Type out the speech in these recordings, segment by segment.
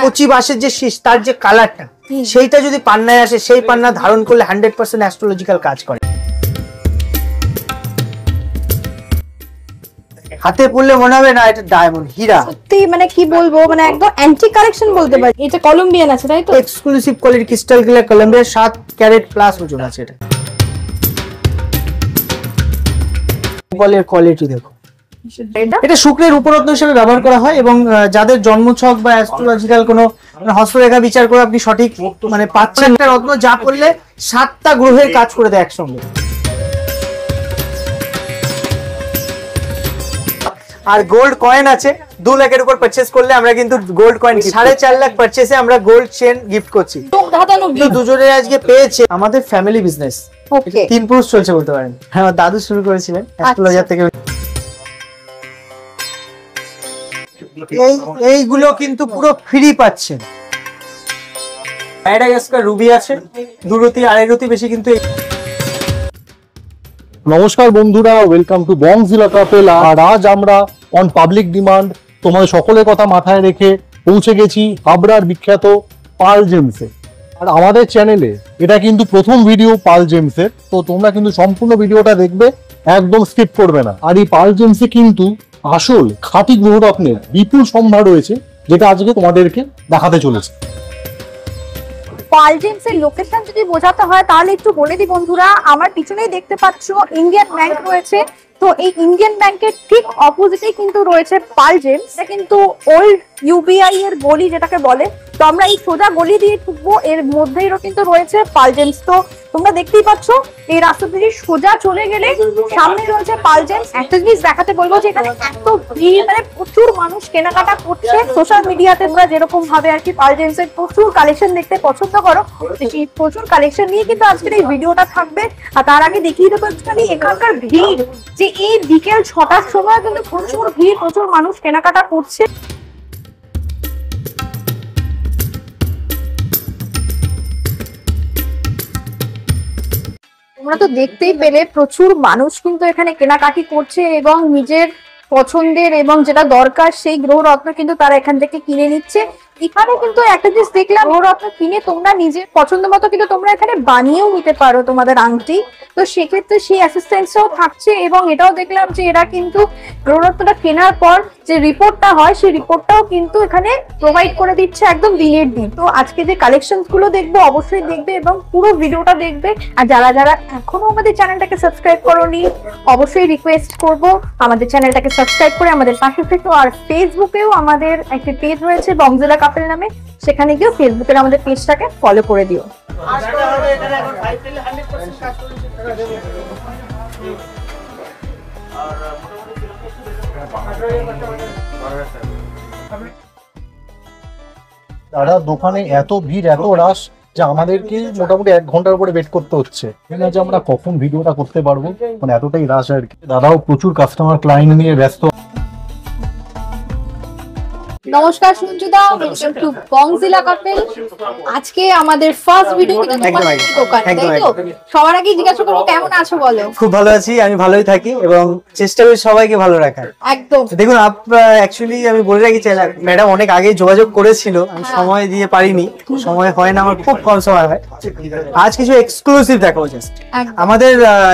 কচি বাঁশের যে শীষ তার যে কালারটা সেইটা যদি পান্নায় আসে, সেই পান্না ধারণ করলে 100% অ্যাস্ট্রোলজিক্যাল কাজ করে। হাতে পড়লে মনে হবে না এটা ডায়মন্ড, হীরা। সত্যি মানে কি বলবো, মানে একদম অ্যান্টি কালেকশন বলতে পারি। এটা কলম্বিয়ান আছে তাই তো? Exclusive quality crystal clear Colombia, 7 carat plus ওজন আছে এটা। বলের কোয়ালিটি দেখো, এটা শুক্রের উপরত্ন হিসেবে ব্যবহার করা হয় এবং যাদের জন্মছক বা অ্যাস্ট্রোলজিক্যাল কোনো হস্তরেখা বিচার করে আপনি সঠিক মানে পাচ্ছেন একটা রত্ন যা করলে 7টা গ্রহের কাজ করে দেয় একসঙ্গে। আর গোল্ড কয়েন আছে 2 লাখের উপর পারচেজ করলে আমরা কিন্তু গোল্ড কয়েন 4.5 লাখ পারচেজে আমরা গোল্ড চেন গিফট করছি। দুজনে আজকে পেয়েছে আমাদের ফ্যামিলি বিজনেস। 3 পুরুষ চলছে বলতে পারেন। হ্যাঁ, আমার দাদু শুরু করেছিলেন অ্যাস্ট্রোলজার থেকে। এইগুলো কিন্তু পুরো ফ্রি পাচ্ছেন। ম্যাডাগাস্কার রুবি আছে, 2 রতি 2.5 রতি বেশি কিন্তু। নমস্কার বন্ধুরা, ওয়েলকাম টু বংজিলা কাপেল। আর আজ আমরা অন পাবলিক ডিমান্ড তোমাদের সকলের কথা মাথায় রেখে পৌঁছে গেছি হাবড়ার বিখ্যাত পার্ল জেমসে। আর আমাদের চ্যানেলে এটা কিন্তু প্রথম ভিডিও পার্ল জেমসের, তো তোমরা কিন্তু সম্পূর্ণ ভিডিওটা দেখবে, একদম স্কিপ করবে না। আর এই পার্ল জেমসে কিন্তু আসল খাঁটি গ্রহরত্নের বিপুল সম্ভার রয়েছে, যেটা আজকে তোমাদেরকে দেখাতে চলেছে। পার্ল জেমসের লোকেশন যদি বোঝাতে হয় তাহলে একটু বলে দিই বন্ধুরা, আমার পিছনেই দেখতে পাচ্ছ ইন্ডিয়ান ব্যাংক রয়েছে। তো এই ইন্ডিয়ান ব্যাংকের ঠিক অপোজিটে কিন্তু রয়েছে পার্ল জেমস। এটা কিন্তু ওল্ড ইউবিআই এর গলি যেটাকে বলে। তো আমরা এই সোজা গলি দিয়ে ঢুকবো, এর মধ্যেই কিন্তু রয়েছে পার্ল জেমস। তো তোমরা দেখতেই পাচ্ছ এই রাস্তা দিয়ে সোজা চলে গেলে সামনে রয়েছে পার্ল জেমস। একটা জিনিস দেখাতে বলবো যে এখানে এত ভিড়, মানে প্রচুর মানুষ কেনাকাটা করছে। সোশ্যাল মিডিয়াতে তোমরা যেরকম ভাবে আর কি পার্ল জেমস এর প্রচুর কালেকশন দেখতে পছন্দ করো, সেই প্রচুর কালেকশন নিয়ে কিন্তু আজকের এই ভিডিওটা থাকবে। আর তার আগে দেখিয়ে দেবো এখানকার ভিড়, যে এই বিকেল 6টার সময় কিন্তু প্রচুর ভিড়, প্রচুর মানুষ কেনাকাটা করছে। তোমরা তো দেখতেই পেলে প্রচুর মানুষ কিন্তু এখানে কেনাকাটি করছে এবং নিজের পছন্দের এবং যেটা দরকার সেই গ্রহরত্ন কিন্তু তারা এখান থেকে কিনে নিচ্ছে। এখানে কিন্তু একটা জিনিস দেখলাম, গ্রহরত্ন কিনে তোমরা নিজের পছন্দ মতো কিন্তু তোমরা এখানে বানিয়েও নিতে পারো তোমাদের আংটি। তো সেক্ষেত্রে সেই অ্যাসিস্ট্যান্সও থাকছে এবং এটাও দেখলাম যে এরা কিন্তু গ্রহরত্নটা কেনার পর যে রিপোর্টটা হয় সেই রিপোর্টটাও কিন্তু এখানে প্রোভাইড করে দিচ্ছে একদম দিনের দিন। তো আজকে যে কালেকশনস গুলো দেখবো অবশ্যই দেখবে এবং পুরো ভিডিওটা দেখবে। আর যারা যারা এখনো আমাদের চ্যানেলটাকে সাবস্ক্রাইব করোনি, অবশ্যই রিকোয়েস্ট করবো আমাদের চ্যানেলটাকে সাবস্ক্রাইব করে আমাদের পাশে থেকো। আর ফেসবুকেও আমাদের একটা পেজ রয়েছে বংজিলা কাপেল নামে, সেখানে গিয়ে ফেসবুকের আমাদের পেজটাকে ফলো করে দিও। দাদা দোকানে এত ভিড়, এত রাশ যে আমাদেরকে মোটামুটি 1 ঘন্টার উপরে ওয়েট করতে হচ্ছে, যে আমরা কখন ভিডিওটা করতে পারবো, মানে এতটাই রাশ আর কি। দাদাও প্রচুর কাস্টমার ক্লায়েন্ট নিয়ে ব্যস্ত। নমস্কার সঞ্জুদা, ওয়েলকাম টু বংজিলা কাপেল। আজকে আমাদের ফার্স্ট ভিডিও কিন্তু তোমাদের দোকানে, তাই তো? সবার আগে জিজ্ঞাসা করব কেমন আছো বলো? খুব ভালো আছি, আমি ভালোই থাকি এবং চেষ্টা করি সবাইকে ভালো রাখার। একদম। দেখুন অ্যাকচুয়ালি আমি বলে রাখি চাইলাম, ম্যাডাম অনেক আগে যোগাযোগ করেছিল, আমি সময় দিয়ে পারিনি, সময় হয় না, আমার খুব কম সময় হয়। আজ কিছু এক্সক্লুসিভ দেখাবো জাস্ট। আমাদের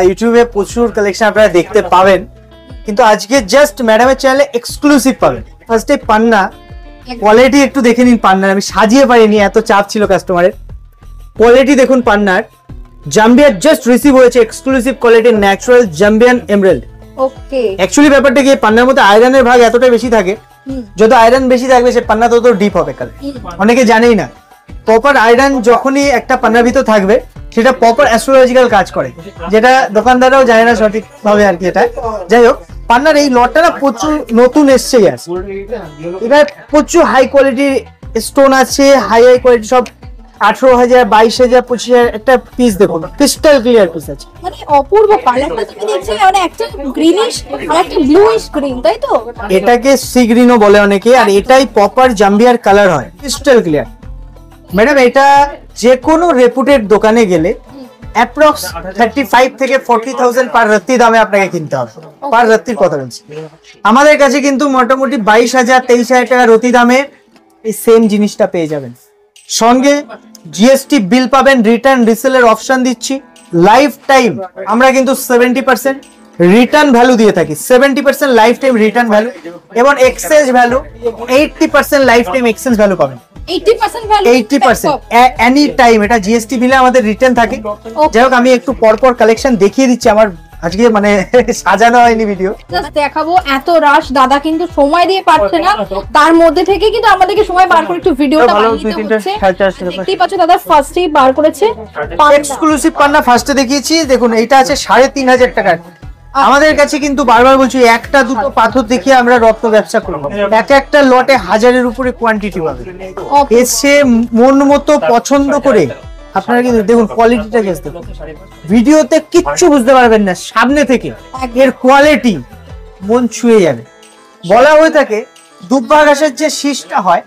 ইউটিউবে প্রচুর কালেকশন আপনারা দেখতে পাবেন, কিন্তু আজকে জাস্ট ম্যাডামের চ্যানেলে এক্সক্লুসিভ পাবেন। ফার্স্টে পান্না কোয়ালিটি একটু দেখে নিন পান্নার, আমি সাজিয়ে পারিনি, এত চাপ ছিল কাস্টমারের। কোয়ালিটি দেখুন পান্নার, জাম্বিয়ার জাস্ট রিসিভ হয়েছে এক্সক্লুসিভ কোয়ালিটির ন্যাচারাল জাম্বিয়ান এমরাল্ড। ওকে, অ্যাকচুয়ালি ব্যাপারটা কি, পান্নার মধ্যে আয়রনের ভাগ এতটাই বেশি থাকে, যত আয়রন বেশি থাকবে সে পান্না তত ডিপ হবে কালার। অনেকে জানেই না প্রপার আয়রন যখনই একটা পান্নার ভিতর থাকবে সেটা প্রপার অ্যাস্ট্রোলজিক্যাল কাজ করে, যেটা দোকানদাররাও জানে না সঠিক ভাবে আর কি। এটা যাই হোক, পান্নার এই লটটা না প্রচুর নতুন এসছে, এবার প্রচুর হাই কোয়ালিটির স্টোন আছে, হাই কোয়ালিটি সব 18,000, 22,000, 25,000 একটা পিস দেখুন, ক্রিস্টাল ক্লিয়ার পিস আছে। মানে অপূর্ব কালারটা তুমি দেখছো, মানে একটা গ্রিনিশ আর একটা ব্লুইশ গ্রিন, তাই তো? এটাকে সি গ্রিনও বলে অনেকে, আর এটাই প্রপার জাম্বিয়ার কালার হয়, ক্রিস্টাল ক্লিয়ার। ম্যাডাম এটা যে কোনো রেপুটেড দোকানে গেলে অ্যাপ্রক্স 35 থেকে 40,000 পার রত্তি দামে আপনাকে কিনতে হবে। পার রত্তির কথা বলছি, আমাদের কাছে কিন্তু মোটামুটি 22,000, 23,000 টাকা রতি দামে এই সেম জিনিসটা পেয়ে যাবেন। সঙ্গে জিএসটি বিল পাবেন, রিটার্ন রিসেলের অপশন দিচ্ছি, লাইফ টাইম আমরা কিন্তু 70% রিটার্ন ভ্যালু দিয়ে থাকি, 70% লাইফ টাইম রিটার্ন ভ্যালু, এবং exchange value 80% life time exchange value পাবেন। 80% ভ্যালু 80% এনি টাইম, এটা জিএসটি বিলে আমাদের রিটার্ন থাকে। যাই হোক, আমি একটু পরপর কালেকশন দেখিয়ে দিচ্ছি, আমার আজকে মানে সাজানো হয়নি ভিডিও, জাস্ট দেখাবো। এত রাশ দাদা কিন্তু সময় দিয়ে পারছে না, তার মধ্যে থেকে কিন্তু আমাদেরকে সময় বার করে একটু ভিডিওটা বানিয়ে দিতে হচ্ছে। দেখতেই পাচ্ছ দাদা ফার্স্টেই বার করেছে এক্সক্লুসিভ পান্না। ফার্স্টে দেখিয়েছি, দেখুন এইটা আছে 3,500 টাকার। আমাদের কাছে কিন্তু বারবার বলছি, একটা দুটো পাথর দেখিয়ে আমরা রত্ন ব্যবসা করবো, একটা লটে 1000-এর উপরে কোয়ান্টিটি পাবে। এসে মন মতো পছন্দ করে আপনারা কিন্তু দেখুন কোয়ালিটিটা, গেস দেখুন, ভিডিওতে কিচ্ছু বুঝতে পারবেন না, সামনে থেকে এর কোয়ালিটি মন ছুঁয়ে যাবে। বলা হয়ে থাকে দুব্বা ঘাসের যে শীষটা হয়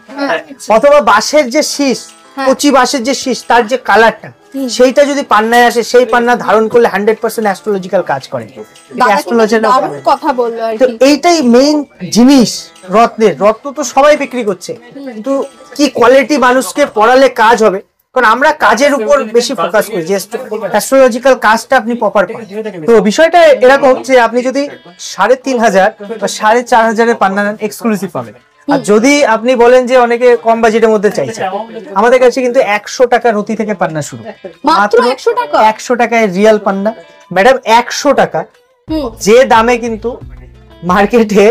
অথবা বাঁশের যে শীষ, কচি বাঁশের যে শীষ, তার যে কালারটা, সেইটা যদি পান্নায় আসে, সেই পান্না ধারণ করলে 100% অ্যাস্ট্রোলজিক্যাল কাজ করে। কথা বললো আর তো কি। এইটাই মেইন জিনিস রত্নের। রত্ন তো সবাই বিক্রি করছে, কিন্তু কি কোয়ালিটি মানুষকে পড়ালে কাজ হবে, কারণ আমরা কাজের উপর বেশি ফোকাস করি, যে অ্যাস্ট্রোলজিক্যাল কাজটা আপনি প্রপার পান। তো বিষয়টা এরকম যে আপনি যদি 3,500 বা 4,500-এর পান্না নেন, এক্সক্লুসিভ পাবেন। আর যদি আপনি বলেন যে অনেকে কম বাজেটের মধ্যে চাইছে, আমাদের কাছে কিন্তু 100 টাকা রতি থেকে পান্না শুরু, মাত্র 100 টাকা। 100 টাকায় রিয়েল পান্না ম্যাডাম, 100 টাকা। যে দামে কিন্তু মার্কেটে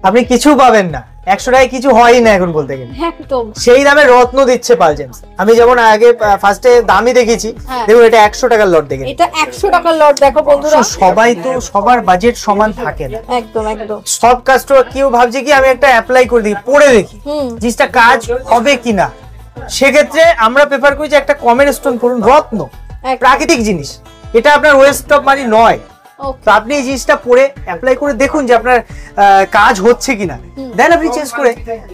আপনি কিছু পাবেন না, 100 টাকায় কিছু হয় না এখন বলতে গেলে, একদম সেই দামে রত্ন দিচ্ছে পাল জেমস। আমি যেমন আগে ফার্স্টে দামই দেখেছি, দেখুন এটা 100 টাকার লট দেখেছি, এটা 100 টাকার লট। দেখো বন্ধুরা, সবাই তো সবার বাজেট সমান থাকে না, একদম একদম। সব কাস্টমার কেউ ভাবছে কি আমি একটা অ্যাপ্লাই করে দেখি, পড়ে দেখি জিনিসটা কাজ হবে কিনা। সেক্ষেত্রে আমরা প্রেফার করি যে একটা কমের স্টোন করুন, রত্ন প্রাকৃতিক জিনিস, এটা আপনার ওয়েস্ট অফ মানি নয়। তো আপনি এই জিনিসটা পরে অ্যাপ্লাই করে দেখুন যে আপনার কাজ হচ্ছে কিনা, দেন আপনি চেঞ্জ করে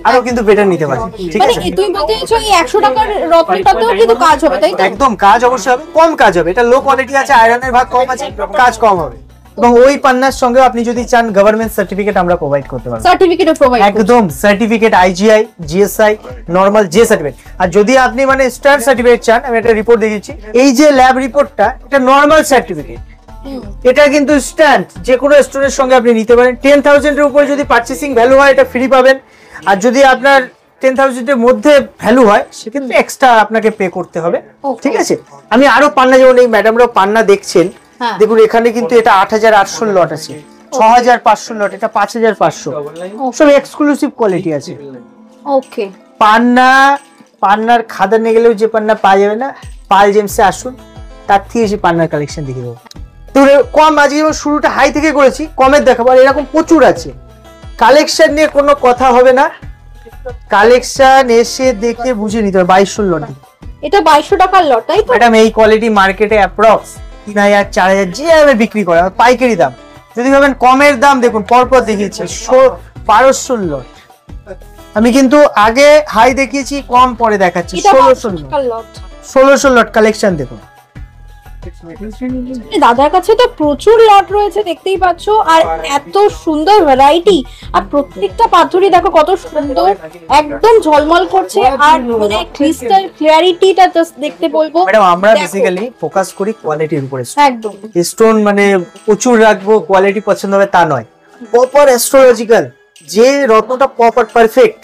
আরো কিন্তু বেটার নিতে পারেন। ঠিক মানে আছে, তুমি বলতে চাইছো এই 100 টাকার রত্নটাতেও কিন্তু কাজ হবে, তাই তো? একদম কাজ অবশ্যই হবে, কম কাজ হবে। এটা লো কোয়ালিটি আছে, আয়রনের ভাগ কম আছে, কাজ কম হবে। এবং ওই পান্নার সঙ্গে আপনি যদি চান গভর্নমেন্ট সার্টিফিকেট আমরা প্রোভাইড করতে পারবো, সার্টিফিকেটও প্রোভাইড একদম সার্টিফিকেট, আইজিআই, জিএসআই, নরমাল যে সার্টিফিকেট। আর যদি আপনি মানে স্টার সার্টিফিকেট চান, আমি একটা রিপোর্ট দেখিয়েছি, এই যে ল্যাব রিপোর্টটা, এটা নরমাল সার্টিফিকেট, এটা কিন্তু স্ট্যান্ড যে কোনো স্টোরের সঙ্গে আপনি নিতে পারেন। 10,000 এর উপরে যদি পারচেসিং ভ্যালু হয়, এটা ফ্রি পাবেন। আর যদি আপনার 10,000 এর মধ্যে ভ্যালু হয়, সেক্ষেত্রে এক্সট্রা আপনাকে পে করতে হবে। ঠিক আছে, আমি আরো পান্না, যেমন এই ম্যাডামরাও পান্না দেখছেন, দেখুন এখানে কিন্তু এটা 8,800 লট আছে, 6,500 লট, এটা 5,500, সব এক্সক্লুসিভ কোয়ালিটি আছে। ওকে, পান্নার খাদার নিয়ে গেলেও যে পান্না পাওয়া যাবে না, পাল জেমসে আসুন, তার থেকে এসে পান্নার কালেকশন দেখে দেবো। তো কম, আজকে যেমন শুরুটা হাই থেকে করেছি, কমের দেখাবো, আর এরকম প্রচুর আছে। কালেকশন নিয়ে কোনো কথা হবে না, কালেকশন এসে দেখে বুঝে নিতে হবে। 2,200 লট, এটা 2,200 টাকার লট, তাই তো? ম্যাডাম এই কোয়ালিটি মার্কেটে অ্যাপ্রক্স 3,000 4,000 যেভাবে বিক্রি করে, পাইকারি দাম। যদি ভাবেন কমের দাম, দেখুন পরপর দেখিয়েছি 1,200 লট। আমি কিন্তু আগে হাই দেখিয়েছি, কম পরে দেখাচ্ছি। 1,600 লট কালেকশন দেখুন। দাদার কাছে তো প্রচুর লট রয়েছে, দেখতেই পাচ্ছ, আর এত সুন্দর ভ্যারাইটি, আর প্রত্যেকটা পাথরই দেখো কত সুন্দর, একদম ঝলমল করছে, আর মানে ক্রিস্টাল ক্লিয়ারিটিটা জাস্ট দেখতে বলবো। ম্যাডাম আমরা বেসিক্যালি ফোকাস করি কোয়ালিটির উপরে, একদম। স্টোন মানে প্রচুর রাখবো, কোয়ালিটি পছন্দ হবে তা নয়, প্রপার অ্যাস্ট্রোলজিক্যাল, যে রত্নটা প্রপার পারফেক্ট,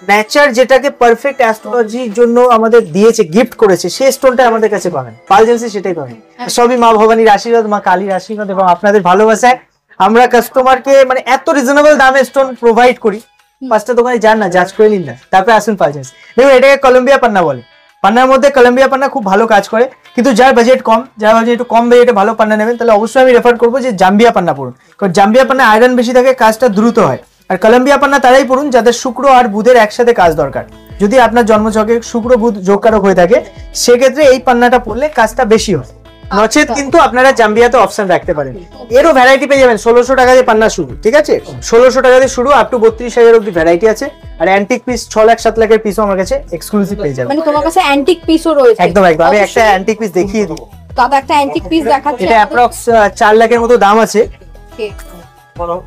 নেচার যেটাকে পারফেক্ট অ্যাস্ট্রোলজির জন্য আমাদের দিয়েছে, গিফট করেছে, সেই স্টোনটা আমাদের কাছে পাবেন, পাল জেমসে সেটাই পাবেন। সবই মা ভবানীর আশীর্বাদ, মা কালীর আশীর্বাদ এবং আপনাদের ভালোবাসায় আমরা কাস্টমারকে মানে এত রিজনেবল দামে স্টোন প্রোভাইড করি। 5টা দোকানে যান না, জাজ করে নিন না, তারপরে আসুন পাল জেমস। দেখুন এটাকে কলম্বিয়া পান্না বলে, পান্নার মধ্যে কলম্বিয়া পান্না খুব ভালো কাজ করে, কিন্তু যার বাজেট কম, যারা ভাবছেন একটু কম বাজেটে ভালো পান্না নেবেন, তাহলে অবশ্যই আমি রেফার করবো যে জাম্বিয়া পান্না পড়ুন, কারণ জাম্বিয়া পান্না আয়রন বেশি থাকে, কাজটা দ্রুত হয়। আর কলম্বিয়া পান্না তারাই পড়ুন যাদের শুক্র আর বুধের একসাথে কাজ দরকার। যদি আপনার জন্মছকে শুক্র বুধ যোগকারক হয়ে থাকে, সেক্ষেত্রে এই পান্নাটা পড়লে কাজটা বেশি হয়। নচেত কিন্তু আপনারা জাম্বিয়াতে অপশন রাখতে পারেন। এরও ভ্যারাইটি পেয়ে যাবেন, 1,600 টাকা দিয়ে পান্না শুরু, ঠিক আছে, 1,600 টাকা দিয়ে শুরু, আপ টু 32,000 অব্দি ভ্যারাইটি আছে। আর অ্যান্টিক পিস 6 লাখ 7 লাখের পিসও আমার কাছে এক্সক্লুসিভ পেয়ে যাবেন। মানে তোমার কাছে অ্যান্টিক পিসও রয়েছে? একদম একদম, আমি একটা অ্যান্টিক পিস দেখিয়ে দিই। দাদা একটা অ্যান্টিক পিস দেখাচ্ছে, এটা অ্যাপ্রক্স 4 লাখের মতো দাম আছে।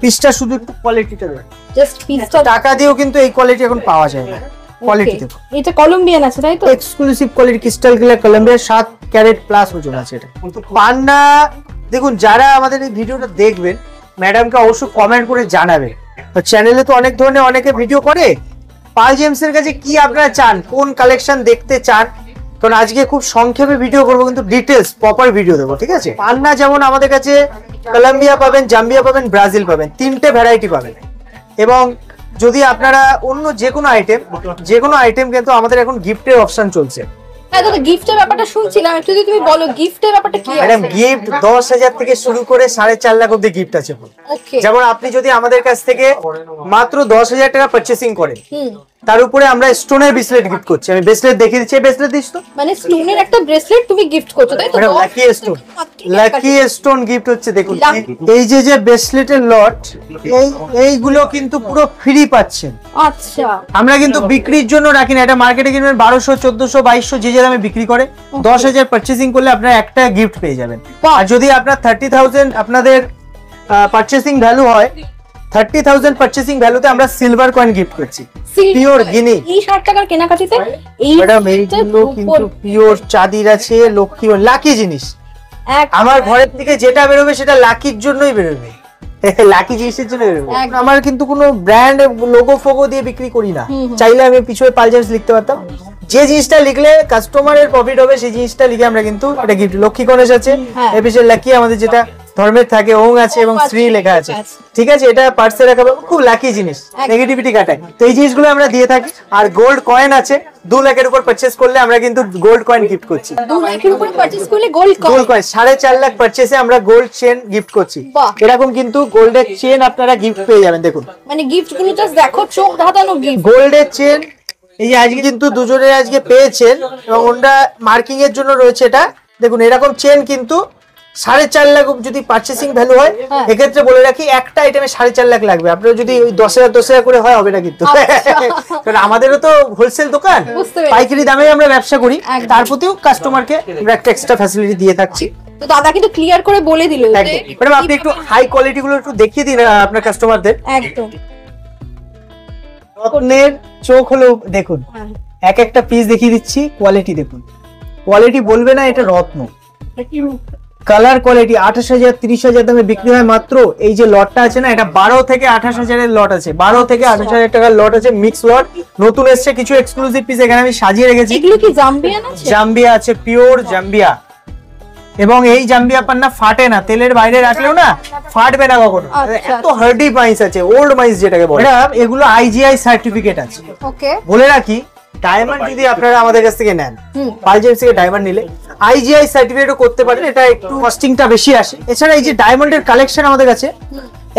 পিসটা শুধু একটু কোয়ালিটিটা দেখুন, জাস্ট পিসটা টাকা দিয়েও কিন্তু এই কোয়ালিটি এখন পাওয়া যায় না। কোয়ালিটি দেখো, এটা কলম্বিয়ান আছে তাই তো? Exclusive quality crystal clear Colombia, 7 carat plus ওজন আছে এটা। পান্না দেখুন, যারা আমাদের এই ভিডিওটা দেখবেন ম্যাডামকে অবশ্যই কমেন্ট করে জানাবেন। চ্যানেলে তো অনেক ধরনের অনেকে ভিডিও করে, পাল জেমসের কাছে কি আপনারা চান, কোন কালেকশন দেখতে চান, কারণ আজকে খুব সংক্ষেপে ভিডিও করবো কিন্তু ডিটেলস প্রপার ভিডিও দেবো, ঠিক আছে? পান্না যেমন আমাদের কাছে কলম্বিয়া পাবেন, জাম্বিয়া পাবেন, ব্রাজিল পাবেন, 3টে ভ্যারাইটি পাবেন। এবং যদি আপনারা অন্য যে কোনো আইটেম কিন্তু আমাদের এখন গিফটের অপশন চলছে। হ্যাঁ দাদা, গিফটের ব্যাপারটা শুনছিলাম, একটু যদি তুমি বলো গিফটের ব্যাপারটা কি আছে? ম্যাডাম গিফট 10,000 থেকে শুরু করে 4.5 লাখ অব্দি গিফট আছে। ওকে, যেমন আপনি যদি আমাদের কাছ থেকে মাত্র 10,000 টাকা পারচেসিং করেন, তার উপরে আমরা স্টোনের ব্রেসলেট গিফট করছি। আমি ব্রেসলেট দেখিয়ে দিচ্ছি, ব্রেসলেট দিস তো, মানে স্টোনের একটা ব্রেসলেট তুমি গিফট করছো তাই তো? লাকি স্টোন গিফট হচ্ছে। দেখুন এই যে ব্রেসলেটের লট, এইগুলো কিন্তু পুরো ফ্রি পাচ্ছেন। আচ্ছা, আমরা কিন্তু বিক্রির জন্য রাখি না, এটা মার্কেটে কিনবেন 1200, 1400, 2200 যে দামে বিক্রি করে। 10,000 পারচেসিং করলে আপনারা একটা গিফট পেয়ে যাবেন। আর যদি আপনার 30,000 আপনাদের পারচেসিং ভ্যালু হয়, 30,000 পারচেসিং ভ্যালুতে আমরা সিলভার কয়েন গিফট করছি, পিওর গিনি। এই 60 টাকার কেনাকাটিতে এই ম্যাডাম এইগুলো কিন্তু পিওর চাঁদির আছে, লক্ষ্মী লাকি জিনিস। একদম। আমার ঘরের থেকে যেটা বেরোবে সেটা লাকির জন্যই বেরোবে, লাকি জিনিসের জন্য বেরোবে। আমার কিন্তু কোনো ব্র্যান্ড লোগো ফোগো দিয়ে বিক্রি করি না। চাইলে আমি পিছনে পাল জেমস লিখতে পারতাম, যে জিনিসটা লিখলে কাস্টমারের প্রফিট হবে সেই জিনিসটা লিখে আমরা কিন্তু এটা গিফট। লক্ষ্মী গণেশ আছে, এর পিছনে লাকি আমাদের যেটা ধর্মের থাকে, ওং আছে এবং শ্রী লেখা আছে, ঠিক আছে? এটা পার্সে রাখা খুব লাকি জিনিস, নেগেটিভিটি কাটায়। তো এই জিনিসগুলো আমরা দিয়ে থাকি। আর গোল্ড কয়েন আছে, 2 লাখের উপর পারচেজ করলে আমরা কিন্তু গোল্ড কয়েন গিফট করছি। 2 লাখের উপর পারচেজ করলে গোল্ড কয়েন, 4.5 লাখ পারচেজে আমরা গোল্ড চেন গিফট করছি। এরকম কিন্তু গোল্ডের চেন আপনারা গিফট পেয়ে যাবেন। দেখুন মানে গিফট গুলো জাস্ট দেখো, চোখ ধাঁধানো গিফট। গোল্ডের চেন এই যে আজকে কিন্তু দুজনে আজকে পেয়েছেন, এবং ওটা মার্কিং এর জন্য রয়েছে। এটা দেখুন, এরকম চেন কিন্তু 4.5 লাখ যদি পারচেসিং ভ্যালু হয়, এক্ষেত্রে বলে রাখি একটা আইটেমে 4.5 লাখ লাগবে। আপনারা যদি ওই 10,000 করে হয় হবে না কিন্তু, কারণ আমাদেরও তো হোলসেল দোকান, পাইকারি দামে আমরা ব্যবসা করি, তার প্রতিও কাস্টমারকে আমরা একটা এক্সট্রা ফ্যাসিলিটি দিয়ে থাকছি। তো দাদা কিন্তু ক্লিয়ার করে বলে দিল। ম্যাডাম আপনি একটু হাই কোয়ালিটি গুলো একটু দেখিয়ে দিন আপনার কাস্টমারদের। একদম, রত্নের চোখ হলো, দেখুন এক একটা পিস দেখিয়ে দিচ্ছি, কোয়ালিটি দেখুন, কোয়ালিটি বলবে না এটা রত্ন। কালার কোয়ালিটি 28,000, 30,000 দামে বিক্রি হয় মাত্র এই যে লটটা আছে না, এটা 12 থেকে 28,000 এর লট আছে, 12 থেকে 28,000 টাকার লট আছে, মিক্স লট। নতুন এসছে কিছু এক্সক্লুসিভ পিস এখানে আমি সাজিয়ে রেখেছি। এগুলো কি জাম্বিয়ান আছে? জাম্বিয়া আছে, পিওর জাম্বিয়া। এবং এই জাম্বিয়া পান্না ফাটে না, তেলের বাইরে রাখলেও না ফাটবে না কখনো, এত হার্ডি মাইস আছে, ওল্ড মাইস যেটাকে বলে। এগুলো আইজিআই সার্টিফিকেট আছে। ওকে, বলে রাখি ডায়মন্ড যদি আপনারা আমাদের কাছ থেকে নেন, পাল জেমস থেকে ডায়মন্ড নিলে আইজিআই সার্টিফিকেটও করতে পারেন, এটা একটু কস্টিংটা বেশি আসে। এছাড়া এই যে ডায়মন্ডের কালেকশন আমাদের কাছে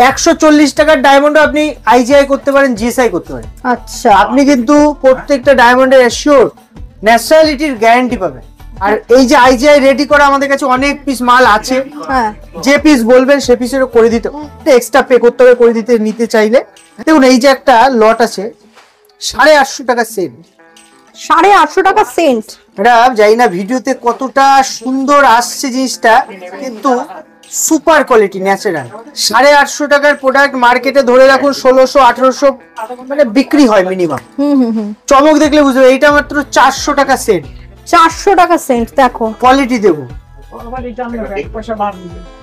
140 টাকার ডায়মন্ড আপনি আইজিআই করতে পারেন, জিএসআই করতে পারেন। আচ্ছা, আপনি কিন্তু প্রত্যেকটা ডায়মন্ডের অ্যাসিওর ন্যাচারালিটির গ্যারান্টি পাবেন। আর এই যে আইজিআই রেডি করা আমাদের কাছে অনেক পিস মাল আছে, যে পিস বলবেন সে পিসেরও করে দিতে, এক্সট্রা পে করতে হবে করে দিতে নিতে চাইলে। দেখুন এই যে একটা লট আছে 850 টাকা সেন্ট, 850 টাকা সেন্ট। ম্যাডাম জানি না ভিডিওতে কতটা সুন্দর আসছে জিনিসটা, কিন্তু সুপার কোয়ালিটি ন্যাচারাল। 850 টাকার প্রোডাক্ট মার্কেটে ধরে রাখুন 1600, 1800 মানে বিক্রি হয় মিনিমাম। চমক দেখলে বুঝবে, এইটা মাত্র 400 টাকা সেন্ট। 400 টাকা সেন্ট, দেখো কোয়ালিটি দেবো।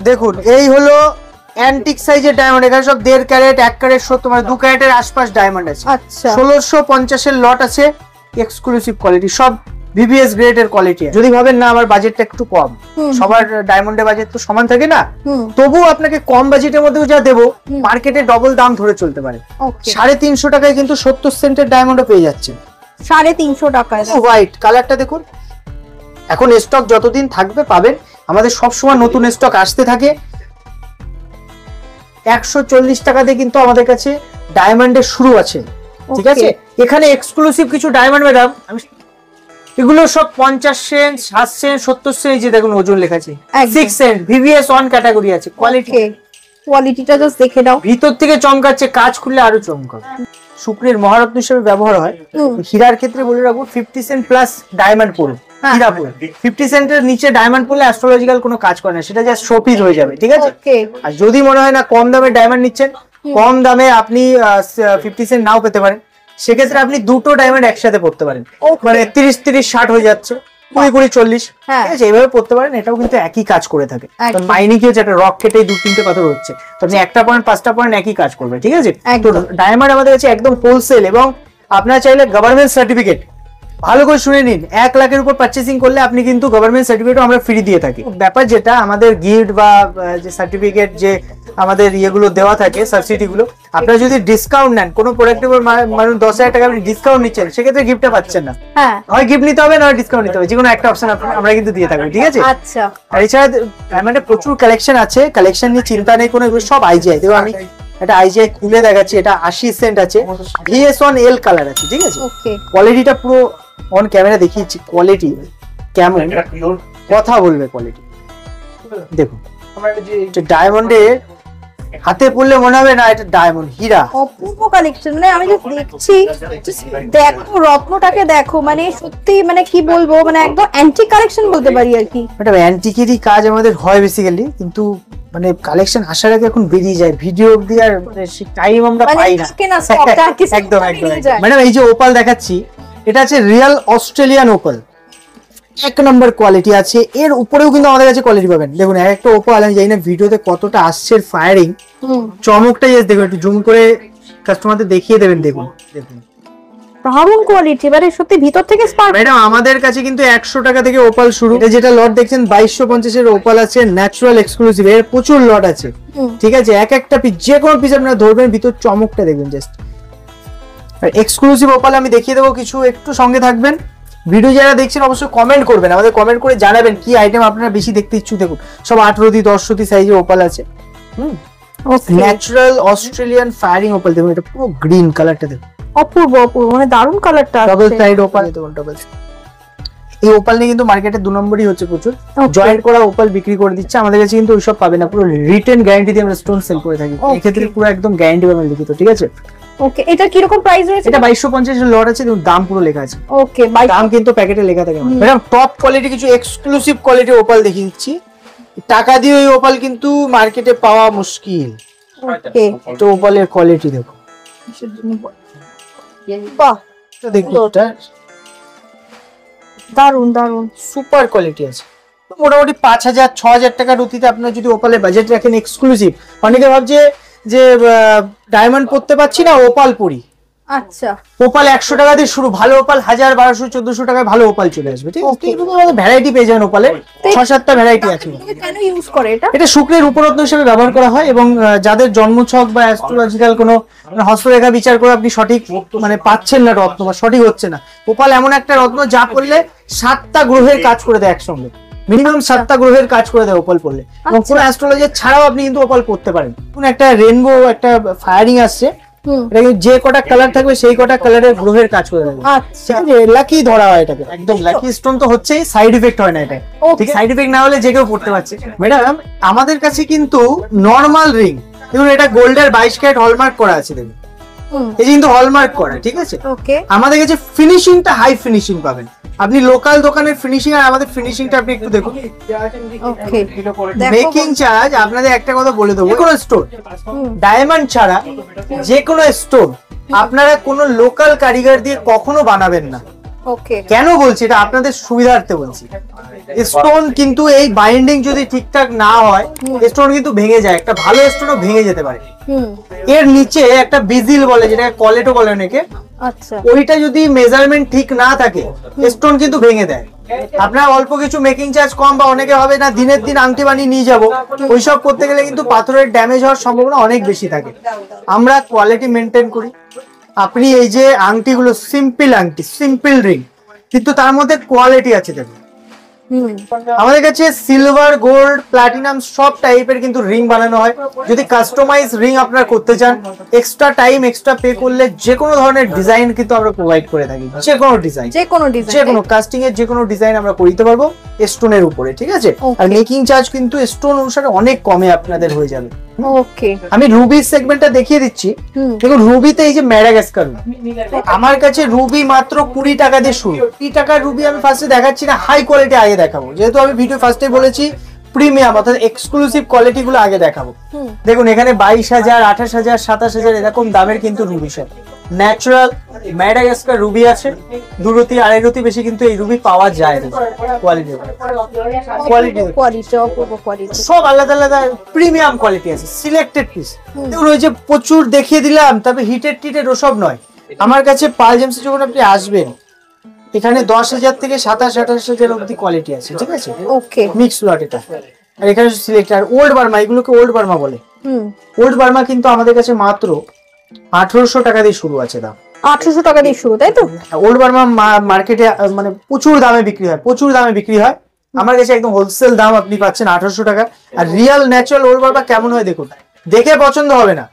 দেখুন এই হলো অ্যান্টিক সাইজের ডায়মন্ড, এখানে সব 1.5 ক্যারেট, 1 ক্যারেট 70 মানে 2 ক্যারেটের আশপাশ ডায়মন্ড আছে। আচ্ছা, 1650 এর লট আছে, এক্সক্লুসিভ কোয়ালিটি, সব ভিভিএস গ্রেডের কোয়ালিটি। যদি ভাবেন না আমার বাজেটটা একটু কম, সবার ডায়মন্ডের বাজেট তো সমান থাকে না, তবুও আপনাকে কম বাজেটের মধ্যেও যা দেবো মার্কেটে ডবল দাম ধরে চলতে পারে। 350 টাকায় কিন্তু 70 সেন্টের ডায়মন্ডও পেয়ে যাচ্ছে 350 টাকায়। হোয়াইট কালারটা দেখুন, এখন স্টক যতদিন থাকবে পাবেন, আমাদের সব সময় নতুন স্টক আসতে থাকে। 140 টাকা দিয়ে কিন্তু আমাদের কাছে ডায়মন্ডের শুরু আছে, ঠিক আছে? এখানে এক্সক্লুসিভ কিছু ডায়মন্ড ম্যাডাম, এগুলো সব 50 সেন্ট, 7 সেন্ট, 70 সেন্ট, যে দেখুন ওজন লেখা আছে 6 সেন্ট, ভিভিএস 1 ক্যাটাগরি আছে। কোয়ালিটিটা জাস্ট দেখে নাও, ভিতর থেকে চমকাচ্ছে, কাজ খুললে আরো চমকাবে। শুক্রের মহারত্ন হিসেবে ব্যবহার হয়। হীরার ক্ষেত্রে বলে রাখবো 50 সেন্ট প্লাস ডায়মন্ড পড়ুন, হীরা পড়ুন। 50 সেন্টের নিচে ডায়মন্ড পড়লে অ্যাস্ট্রোলজিক্যাল কোনো কাজ করে না, সেটা জাস্ট শোপিস হয়ে যাবে, ঠিক আছে? আর যদি মনে হয় না কম দামে ডায়মন্ড নিচ্ছেন, কম দামে আপনি 50 সেন্ট নাও পেতে পারেন, সেক্ষেত্রে আপনি দুটো ডায়মন্ড একসাথে পড়তে পারেন, মানে 30-30-60 হয়ে যাচ্ছে, 20-20-40, হ্যাঁ। ঠিক আছে, এইভাবে পড়তে পারেন। এটাও কিন্তু একই কাজ করে থাকে। একদম। মাইনিং কি হচ্ছে, একটা রক কেটেই 2-3টে পাথর হচ্ছে, তো আপনি একটা পয়েন্ট 5টা পয়েন্ট একই কাজ করবে, ঠিক আছে। তো একদম। ডায়মন্ড আমাদের কাছে একদম হোলসেল, এবং আপনারা চাইলে গভর্নমেন্ট সার্টিফিকেট, ভালো করে শুনে নিন, 1 লাখের উপর পারচেসিং করলে আপনি কিন্তু গভর্নমেন্ট সার্টিফিকেটও আমরা ফ্রি দিয়ে থাকি। ব্যাপার যেটা আমাদের গিফট বা যে সার্টিফিকেট যে আমাদের ইয়েগুলো দেওয়া থাকে, সাবসিডি গুলো, আপনারা যদি ডিসকাউন্ট নেন কোনো প্রোডাক্টের উপর, মানে 10,000 টাকা আপনি ডিসকাউন্ট নিচ্ছেন, সেক্ষেত্রে গিফটটা পাচ্ছেন না। হ্যাঁ, হয় গিফট নিতে হবে, নয় ডিসকাউন্ট নিতে হবে, যে কোনো একটা অপশন আমরা কিন্তু দিয়ে থাকবো, ঠিক আছে। আচ্ছা, আর এছাড়া মানে প্রচুর কালেকশন আছে, কালেকশন নিয়ে চিন্তা নেই কোনো, এগুলো সব আইজিআই। দেখো আমি এটা আইজিআই খুলে দেখাচ্ছি, এটা 80 সেন্ট আছে, VS1L কালার আছে, ঠিক আছে। ওকে, কোয়ালিটিটা পুরো অন ক্যামেরা দেখিয়েছি, কোয়ালিটি কেমন কথা বলবে, কোয়ালিটি দেখুন। ডায়মন্ডের হাতে পড়লে মনে হবে না এটা ডায়মন্ড, হীরা। অপূর্ব কালেকশন, মানে আমি just দেখছি, just দেখো রত্নটাকে দেখো, মানে সত্যি মানে কি বলবো, মানে একদম অ্যান্টিক কালেকশন বলতে পারি আর কি। এটা অ্যান্টিকেরই কাজ আমাদের হয় বেসিক্যালি, কিন্তু মানে কালেকশন আসার আগে এখন বেরিয়ে যায়, ভিডিও অবধি আর টাইম আমরা মানে পাই না। থাকে না স্টকটা, কিছু একদম বেরিয়ে যায়। ম্যাডাম, এই যে ওপাল দেখাচ্ছি, এটা আছে রিয়েল অস্ট্রেলিয়ান ওপাল, 1 নম্বর কোয়ালিটি আছে। এর উপরেও কিন্তু আমাদের কাছে কোয়ালিটি পাবেন। দেখুন একটা ওপাল, আমি জানি না ভিডিওতে কতটা আসছে ফায়ারিং, চমকটা জাস্ট দেখুন, একটু জুম করে কাস্টমারদের দেখিয়ে দেবেন, দেখুন দেখুন দারুণ কোয়ালিটি, মানে সত্যি ভিতর থেকে স্পার্ক। ম্যাডাম আমাদের কাছে কিন্তু 100 টাকা থেকে ওপাল শুরু। এটা যেটা লট দেখছেন 2250 এর ওপাল আছে, ন্যাচারাল এক্সক্লুসিভ, এর প্রচুর লট আছে, ঠিক আছে। এক একটা পিস, যে কোনো পিস আপনারা ধরবেন, ভিতর চমকটা দেখবেন জাস্ট। আর এক্সক্লুসিভ ওপাল আমি দেখিয়ে দেবো কিছু, একটু সঙ্গে থাকবেন। ভিডিও যারা দেখছেন অবশ্যই কমেন্ট করবেন, আমাদের কমেন্ট করে জানাবেন কি আইটেম আপনারা বেশি দেখতে ইচ্ছুক। দেখুন সব 8 রতি 10 রতি সাইজের ওপাল আছে, ন্যাচারাল অস্ট্রেলিয়ান ফায়ারিং ওপাল। দেখুন এটা পুরো গ্রিন কালারটা, দেখুন অপূর্ব অপূর্ব, মানে দারুণ কালারটা। ডাবল সাইড ওপাল, দেখুন ডাবল। এই ওপাল নিয়ে কিন্তু মার্কেটে 2 নম্বরই হচ্ছে, প্রচুর জয়েন্ট করা ওপাল বিক্রি করে দিচ্ছে। আমাদের কাছে কিন্তু ওইসব পাবে না, পুরো রিটেন গ্যারান্টি দিয়ে আমরা স্টোন সেল করে থাকি। এই ক্ষেত্রে পুরো একদম গ্যারান্টি পাবেন লিখিত, ঠিক আছে। ওকে, এটা কি রকম প্রাইস রয়েছে? এটা 2250 এর লট আছে, দেখুন দাম পুরো লেখা আছে। ওকে, দাম কিন্তু প্যাকেটে লেখা থাকে। ম্যাডাম টপ কোয়ালিটি কিছু এক্সক্লুসিভ কোয়ালিটি ওপাল দেখিয়ে দিচ্ছি, টাকা দিয়ে ওই ওপাল কিন্তু মার্কেটে পাওয়া মুশকিল। ওকে, তো ওপালের কোয়ালিটি দেখো, বাহ, এটা দেখুন, এটা দারুণ দারুণ, সুপার কোয়ালিটি আছে। মোটামুটি 5000-6000 টাকার রুটিতে আপনার যদি ওপালের বাজেট রাখেন এক্সক্লুসিভ, অনেকে ভাবছে যে ডায়মন্ড পড়তে পারছি না, ওপাল পরি। আচ্ছা, ওপাল 100 টাকা দিয়ে শুরু, ভালো ওপাল 1000, 1200, 1400 টাকায় ভালো ওপাল চলে আসবে, ঠিক আছে। ভ্যারাইটি পেয়ে যাবেন ওপালের, 6-7টা ভ্যারাইটি আছে। কেন ইউজ করে এটা? এটা শুক্রের উপরত্ন হিসেবে ব্যবহার করা হয়, এবং যাদের জন্মছক বা অ্যাস্ট্রোলজিক্যাল কোনো হস্তরেখা বিচার করে আপনি সঠিক মানে পাচ্ছেন না রত্ন, বা সঠিক হচ্ছে না, ওপাল এমন একটা রত্ন যা পড়লে 7টা গ্রহের কাজ করে দেয় একসঙ্গে, মিনিমাম 7টা গ্রহের কাজ করে দেয় ওপাল পড়লে। এবং কোনো অ্যাস্ট্রোলজার ছাড়াও আপনি কিন্তু ওপাল পড়তে পারেন। কোন একটা রেনবো, একটা ফায়ারিং আসছে, এটা কিন্তু যে কটা কালার থাকবে সেই কটা কালারের গ্রহের কাজ করে দেবে। আচ্ছা, লাকি ধরা হয় এটাকে, একদম লাকি স্টোন তো হচ্ছেই, সাইড ইফেক্ট হয় না এটা, ঠিক। সাইড ইফেক্ট না হলে যে কেউ পড়তে পারছে। ম্যাডাম আমাদের কাছে কিন্তু নরমাল রিং, দেখুন এটা গোল্ডের 22 ক্যারেট হলমার্ক করা আছে, দেখুন এই যে কিন্তু হলমার্ক করা, ঠিক আছে। ওকে, আমাদের কাছে ফিনিশিংটা হাই ফিনিশিং পাবেন। আপনি লোকাল দোকানের ফিনিশিং আর আমাদের ফিনিশিংটা আপনি একটু দেখুন। ওকে, মেকিং চার্জ আপনাদের একটা কথা বলে দেবো, কোনো স্টোর ডায়মন্ড ছাড়া যে কোনো স্টোর আপনারা কোনো লোকাল কারিগর দিয়ে কখনো বানাবেন না। ওকে, কেন বলছি এটা, আপনাদের সুবিধার্থে বলছি। স্টোন কিন্তু এই বাইন্ডিং যদি ঠিকঠাক না হয়, স্টোন কিন্তু ভেঙে যায়, একটা ভালো স্টোনও ভেঙে যেতে পারে। এর নিচে একটা বিজিল বলে, যেটা কলেটও বলে অনেকে, আচ্ছা, ওইটা যদি মেজারমেন্ট ঠিক না থাকে স্টোন কিন্তু ভেঙে দেয়। আপনার অল্প কিছু মেকিং চার্জ কম, বা অনেকে হবে না দিনের দিন আংটি বানিয়ে নিয়ে যাবো, ওইসব করতে গেলে কিন্তু পাথরের ড্যামেজ হওয়ার সম্ভাবনা অনেক বেশি থাকে। আমরা কোয়ালিটি মেনটেন করি। আপনি এই যে আংটিগুলো, সিম্পল আংটি, সিম্পল রিং, কিন্তু তার মধ্যে কোয়ালিটি আছে। দেখুন আমাদের কাছে সিলভার, গোল্ড, প্লাটিনাম সব টাইপের কিন্তু রিং বানানো হয়। যদি কাস্টমাইজ রিং আপনারা করতে চান, এক্সট্রা টাইম এক্সট্রা পে করলে যে কোনো ধরনের ডিজাইন কিন্তু আমরা প্রোভাইড করে থাকি। যে কোনো ডিজাইন, যে কোনো কাস্টিং এর যে কোনো ডিজাইন আমরা করতে পারবো স্টোনের উপরে, ঠিক আছে। আর মেকিং চার্জ কিন্তু স্টোন অনুসারে অনেক কমে আপনাদের হয়ে যাবে। ওকে, আমি রুবি সেগমেন্টটা দেখিয়ে দিচ্ছি। দেখুন রুবিতে এই যে ম্যাডাগাস্কার, আমার কাছে রুবি মাত্র 20 টাকা দিয়ে শুরু। 20 টাকার রুবি আমি ফার্স্টে দেখাচ্ছি না, হাই কোয়ালিটি আগে দেখাবো, যেহেতু আমি ভিডিও ফার্স্টে বলেছি প্রিমিয়াম অর্থাৎ এক্সক্লুসিভ কোয়ালিটি গুলো আগে দেখাবো। দেখুন এখানে 22,000, 28,000, 27,000 এরকম দামের কিন্তু রুবি সব, ন্যাচারাল ম্যাডাগাস্কার রুবি আছে, 2 রতি 2.5 রতি বেশি কিন্তু এই রুবি পাওয়া যায় না। কোয়ালিটি সব আলাদা আলাদা প্রিমিয়াম কোয়ালিটি আছে, সিলেক্টেড পিস। দেখুন ওই যে প্রচুর দেখিয়ে দিলাম, তবে হিটেড টিটেড ওসব নয়। আমার কাছে পার্ল জেমসে যখন আপনি আসবেন, এখানে 10,000 থেকে 27-28,000 অব্দি কোয়ালিটি আছে, ঠিক আছে? ওকে, মিক্স লট এটা। আর এখানে সিলেক্ট, আর ওল্ড বার্মা, এগুলোকে ওল্ড বার্মা বলে। ওল্ড বার্মা কিন্তু আমাদের কাছে মাত্র 1800 টাকা দিয়ে শুরু আছে দাম। 800 টাকা দিয়ে শুরু, তাই তো? ওল্ড বার্মা মার্কেটে মানে প্রচুর দামে বিক্রি হয়, প্রচুর দামে বিক্রি হয়। আমার কাছে একদম হোলসেল দাম আপনি পাচ্ছেন 1800 টাকা। আর রিয়েল ন্যাচারাল ওল্ড বার্মা কেমন হয় দেখুন, দেখে পছন্দ হবে না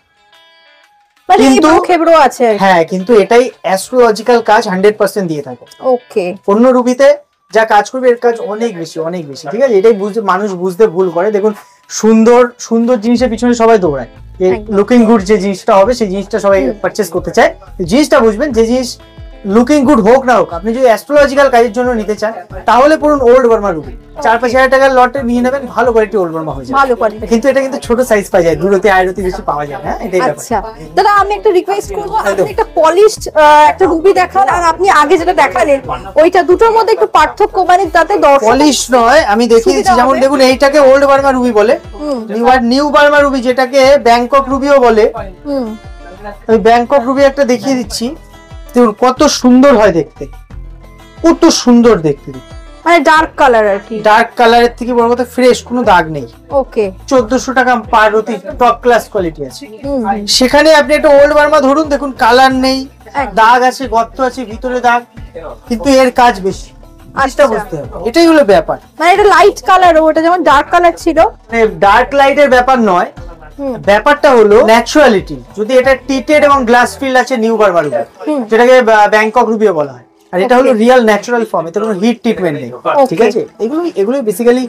কিন্তু খেবড়ো আছে। হ্যাঁ, কিন্তু এটাই অ্যাস্ট্রোলজিক্যাল কাজ 100% দিয়ে থাকে। ওকে, অন্য রুবিতে যা কাজ করবে এর কাজ অনেক বেশি, অনেক বেশি, ঠিক আছে? এটাই বুঝতে মানুষ বুঝতে ভুল করে। দেখুন সুন্দর সুন্দর জিনিসের পিছনে সবাই দৌড়ায়, লুকিং গুড যে জিনিসটা হবে সেই জিনিসটা সবাই পারচেজ করতে চায়। জিনিসটা বুঝবেন, যে জিনিস লুকিং গুড হোক না হোক, আপনি যদি অ্যাস্ট্রোলজিক্যাল কাজের জন্য নিতে চান তাহলে পুরো ওল্ড বার্মা রুবি 4-5 হাজার টাকার লটে নিয়ে নেবেন, ভালো কোয়ালিটি ওল্ড বার্মা হয়ে যাবে, ভালো কোয়ালিটি। কিন্তু এটা কিন্তু ছোট সাইজ পাওয়া যায়, 2 রতি 2.5 রতি বেশি পাওয়া যায় না, এটাই ব্যাপার। আচ্ছা দাদা, আমি একটা রিকোয়েস্ট করব, আপনি একটা পলিশড একটা রুবি দেখান, আর আপনি আগে যেটা দেখালেন ওইটা দুটোর মধ্যে একটু পার্থক্য, মানে যাতে দর্শক পলিশ নয়, আমি দেখিয়ে দিচ্ছি। যেমন দেখুন এইটাকে ওল্ড বার্মা রুবি বলে, নিউ বার্মা রুবি যেটাকে ব্যাংকক রুবিও বলে। ওই ব্যাংকক রুবি একটা দেখিয়ে দিচ্ছি, দেখুন কত সুন্দর হয় দেখতে, কত সুন্দর দেখতে, মানে ডার্ক কালার আর কি, ডার্ক কালারের থেকে বড় কথা ফ্রেশ, কোনো দাগ নেই। ওকে, 1400 টাকা পার রতি, টপ ক্লাস কোয়ালিটি আছে। সেখানে আপনি একটা ওল্ড বার্মা ধরুন, দেখুন কালার নেই, দাগ আছে, গর্ত আছে, ভিতরে দাগ, কিন্তু এর কাজ বেশি। আজটা বুঝতে হবে, এটাই হলো ব্যাপার। মানে এটা লাইট কালার, ওটা যেমন ডার্ক কালার ছিল, মানে ডার্ক লাইটের ব্যাপার নয়, ব্যাপারটা হলো ন্যাচারালিটি। যদি এটা টিটেড এবং গ্লাস ফিল্ড আছে নিউ বার্মা রুবি, যেটাকে ব্যাংকক রুবিও বলা হয়, আর এটা হলো রিয়েল ন্যাচারাল ফর্ম, এতে কোনো হিট ট্রিটমেন্ট নেই, ঠিক আছে? এগুলো বেসিক্যালি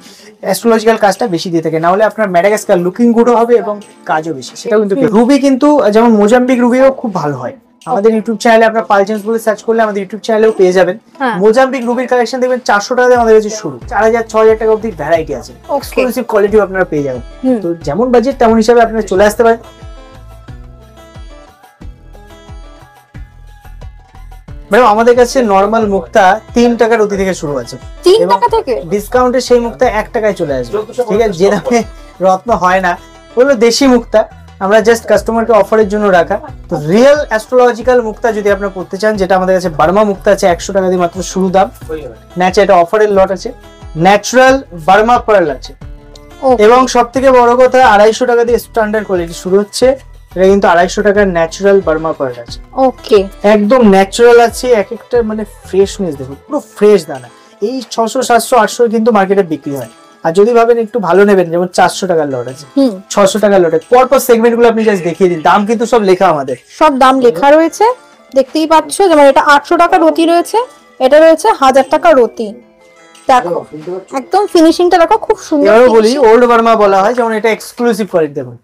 অ্যাস্ট্রোলজিক্যাল কাজটা বেশি দিয়ে থাকে, না হলে আপনার ম্যাডাগাস্কার লুকিং গুডও হবে এবং কাজও বেশি। সেটা কিন্তু রুবি কিন্তু যেমন মোজাম্বিক রুবিও খুব ভালো হয়। আমাদের ইউটিউব চ্যানেলে আপনার পার্ল জেমস বলে সার্চ করলে আমাদের ইউটিউব চ্যানেলেও পেয়ে যাবেন। মোজাম্বিক রুবির কালেকশন দেখবেন 400 টাকা দিয়ে আমাদের কাছে শুরু, 4000-6000 টাকা অবধি ভ্যারাইটি আছে, এক্সক্লুসিভ কোয়ালিটিও আপনারা পেয়ে যাবেন। তো যেমন বাজেট তেমন হিসাবে আপনারা চলে আসতে পারেন। ম্যাডাম আমাদের কাছে নরমাল মুক্তা 3 টাকার অতি থেকে শুরু আছে, 3 টাকা থেকে ডিসকাউন্টে সেই মুক্তা 1 টাকায় চলে আসবে, ঠিক আছে? যে দামে রত্ন হয় না, হলো দেশি মুক্তা, আমরা জাস্ট কাস্টমারকে অফারের জন্য রাখা। তো রিয়েল অ্যাস্ট্রোলজিক্যাল মুক্তা যদি আপনারা করতে চান, যেটা আমাদের কাছে বার্মা মুক্তা আছে 100 টাকা দিয়ে মাত্র শুরু দাম, ন্যাচারাল এটা অফারের লট আছে, ন্যাচারাল বার্মা পার্ল আছে, এবং সব থেকে বড় কথা 250 টাকা দিয়ে স্ট্যান্ডার্ড কোয়ালিটি শুরু হচ্ছে। এটা কিন্তু 250 টাকার ন্যাচারাল বার্মা পার্ল আছে, ওকে, একদম ন্যাচারাল আছে, এক একটা মানে ফ্রেশনেস দেখুন, পুরো ফ্রেশ দানা। এই 600, 700, 800 কিন্তু মার্কেটে বিক্রি হয়। আর যদি ভাবেন একটু ভালো নেবেন, যেমন 400 টাকার লট আছে, 600 টাকার লটে পরপর সেগমেন্ট গুলো আপনি জাস্ট দেখিয়ে দিন, দাম কিন্তু সব লেখা, আমাদের সব দাম লেখা রয়েছে, দেখতেই পাচ্ছ। যেমন এটা 800 টাকা রতি রয়েছে, এটা রয়েছে 1000 টাকা রতি। দেখো একদম ফিনিশিংটা দেখো, খুব সুন্দর। এবারে বলি ওল্ড বার্মা বলা হয়, যেমন এটা এক্সক্লুসিভ কোয়ালিটি দেখুন,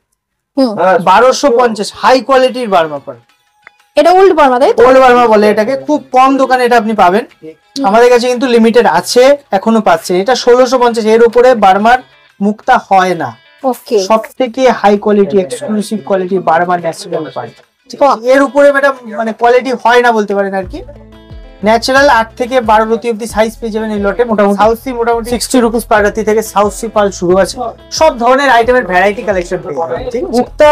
1250 হাই কোয়ালিটির বার্মা পার্ল, এটা ওল্ড বার্মা, তাই তো? ওল্ড বার্মা বলে এটাকে, খুব কম দোকানে এটা আপনি পাবেন, আমাদের কাছে কিন্তু লিমিটেড আছে, এখনো পাচ্ছেন। এটা 1650, এর উপরে বার্মার মুক্তা হয় না। ওকে, সবথেকে high quality exclusive quality Burma natural pearl, এর উপরে ম্যাডাম মানে কোয়ালিটি হয় না বলতে পারেন আর কি। ন্যাচারাল 8 থেকে 12 রতি অব্দি সাইজ পেয়ে যাবেন এই লটে। মোটামুটি সাউথ সি মোটামুটি 60 রুপিস পার রাতি থেকে সাউথ সি পার্ল শুরু আছে, সব ধরনের আইটেমের ভ্যারাইটি কালেকশন পেয়ে যাবেন, ঠিক আছে? মুক্তা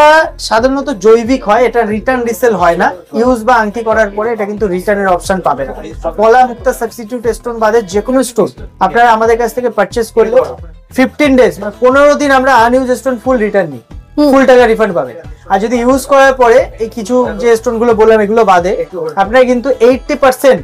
সাধারণত জৈবিক হয়, এটা রিটার্ন রিসেল হয় না, ইউজ বা আংটি করার পরে এটা কিন্তু রিটার্নের অপশন পাবেন। পলা মুক্তা সাবস্টিটিউট স্টোন বাদে যে কোনো স্টোন আপনারা আমাদের কাছ থেকে পারচেজ করলে 15 ডেজ মানে 15 দিন আমরা আনইউজ স্টোন ফুল রিটার্ন নিই, ফুল টাকা রিফান্ড পাবেন। আর যদি ইউজ করার পরে এই কিছু যে স্টোন গুলো বললাম এগুলো বাদে আপনারা কিন্তু 80%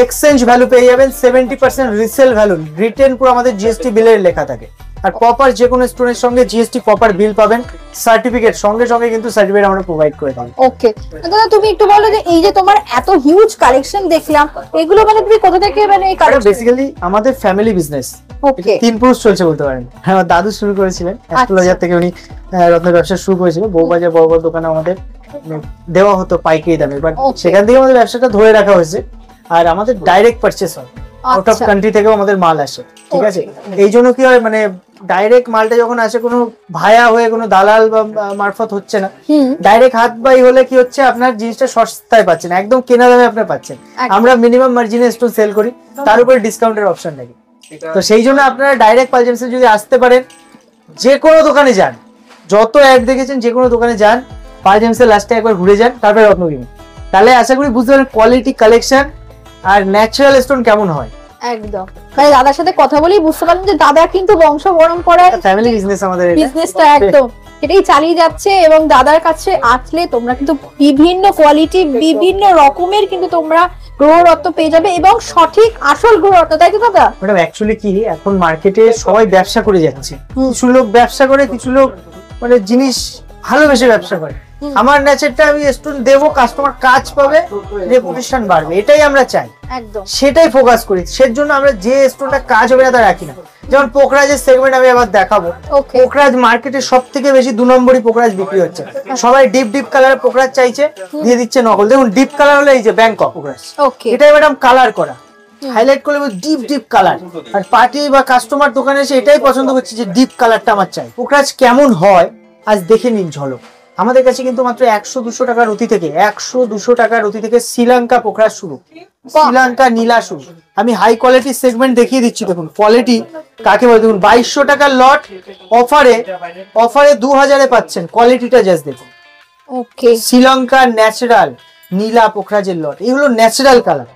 এক্সচেঞ্জ ভ্যালু পেয়ে যাবেন, 70% রিসেল ভ্যালু। রিটেন পুরো আমাদের জিএসটি বিলের লেখা থাকে, আর প্রপার যে কোনো স্টোনের সঙ্গে জিএসটি প্রপার বিল পাবেন, সার্টিফিকেট সঙ্গে সঙ্গে কিন্তু সার্টিফিকেট আমরা প্রোভাইড করে থাকি। ওকে দাদা, তুমি একটু বলো যে এই যে তোমার এত হিউজ কালেকশন দেখলাম, এগুলো মানে তুমি কোথা থেকে মানে এই কালেকশন? বেসিক্যালি আমাদের ফ্যামিলি বিজনেস, ওকে, 3 পুরুষ চলছে বলতে পারেন। আমার দাদু শুরু করেছিলেন অ্যাস্ট্রোলজার থেকে, উনি রত্নের ব্যবসা শুরু করেছিলেন, বউবাজার বড় বড় দোকানে আমাদের দেওয়া হতো পাইকারি দামে, বাট সেখান থেকে আমাদের ব্যবসাটা ধরে রাখা হয়েছে। আর আমাদের ডাইরেক্ট পারচেস হয়, আউট অফ কান্ট্রি থেকেও আমাদের মাল আসে, ঠিক আছে? এই জন্য কি হয় মানে ডাইরেক্ট মালটা যখন আসে কোনো ভায়া হয়ে কোনো দালাল বা মারফত হচ্ছে না, ডাইরেক্ট হাত বাই হলে কি হচ্ছে আপনার জিনিসটা সস্তায় পাচ্ছেন, একদম কেনা দামে আপনার পাচ্ছেন। আমরা মিনিমাম মার্জিনে স্টোন সেল করি, তার উপরে ডিসকাউন্টের অপশন থাকে। তো সেই জন্য আপনারা ডাইরেক্ট পাল জেমসে যদি আসতে পারেন, যে কোনো দোকানে যান, যত অ্যাড দেখেছেন যে কোনো দোকানে যান, পাল জেমসে লাস্টে একবার ঘুরে যান, তারপরে রত্ন কিনুন। তাহলে আশা করি বুঝতে পারেন কোয়ালিটি, কালেকশন আর ন্যাচারাল স্টোন কেমন হয়। একদম, মানে দাদার সাথে কথা বলেই বুঝতে পারলাম যে দাদা কিন্তু বংশ পরম্পরায় ফ্যামিলি বিজনেস, আমাদের বিজনেসটা একদম এটাই চালিয়ে যাচ্ছে। এবং দাদার কাছে আসলে তোমরা কিন্তু বিভিন্ন কোয়ালিটি, বিভিন্ন রকমের কিন্তু তোমরা গ্রহরত্ন পেয়ে যাবে এবং সঠিক আসল গ্রহরত্ন, তাই তো দাদা? ম্যাডাম অ্যাকচুয়ালি কি, এখন মার্কেটে সবাই ব্যবসা করে যাচ্ছে, কিছু লোক ব্যবসা করে, কিছু লোক মানে জিনিস ভালোবেসে ব্যবসা করে। আমার নেচারটা আমি স্টোন দেবো, কাস্টমার কাজ পাবে, রেপুটেশন বাড়বে, এটাই আমরা চাই, একদম সেটাই ফোকাস করি। সেজন্য আমরা যে স্টোনটা কাজ হবে না তা রাখি না। যেমন পোকরাজের সেগমেন্ট আমি আবার দেখাবো। পোকরাজ মার্কেটে সব থেকে বেশি 2 নম্বরই পোকরাজ বিক্রি হচ্ছে। সবাই ডিপ ডিপ কালার পোকরাজ চাইছে, দিয়ে দিচ্ছে নকল। দেখুন ডিপ কালার হলে এই যে ব্যাংকক পোকরাজ, এটাই ম্যাডাম কালার করা, হাইলাইট করলে ডিপ ডিপ কালার। আর পার্টি বা কাস্টমার দোকানে এসে এটাই পছন্দ করছে যে ডিপ কালারটা আমার চাই। পোকরাজ কেমন হয় আজ দেখে নিন ঝলক। আমাদের কাছে কিন্তু মাত্র 100-200 টাকার অতি থেকে 100-200 টাকার অতি থেকে শ্রীলঙ্কা পোকরাজ শুরু, শ্রীলঙ্কা নীলা শুরু। আমি হাই কোয়ালিটির সেগমেন্ট দেখিয়ে দিচ্ছি। দেখুন কোয়ালিটি কাকে বলে, দেখুন 2200 টাকার লট অফারে 2000-এ পাচ্ছেন। কোয়ালিটিটা জাস্ট দেখুন। ওকে, শ্রীলঙ্কা ন্যাচারাল নীলা পোকরাজের লট, এগুলো ন্যাচারাল কালার,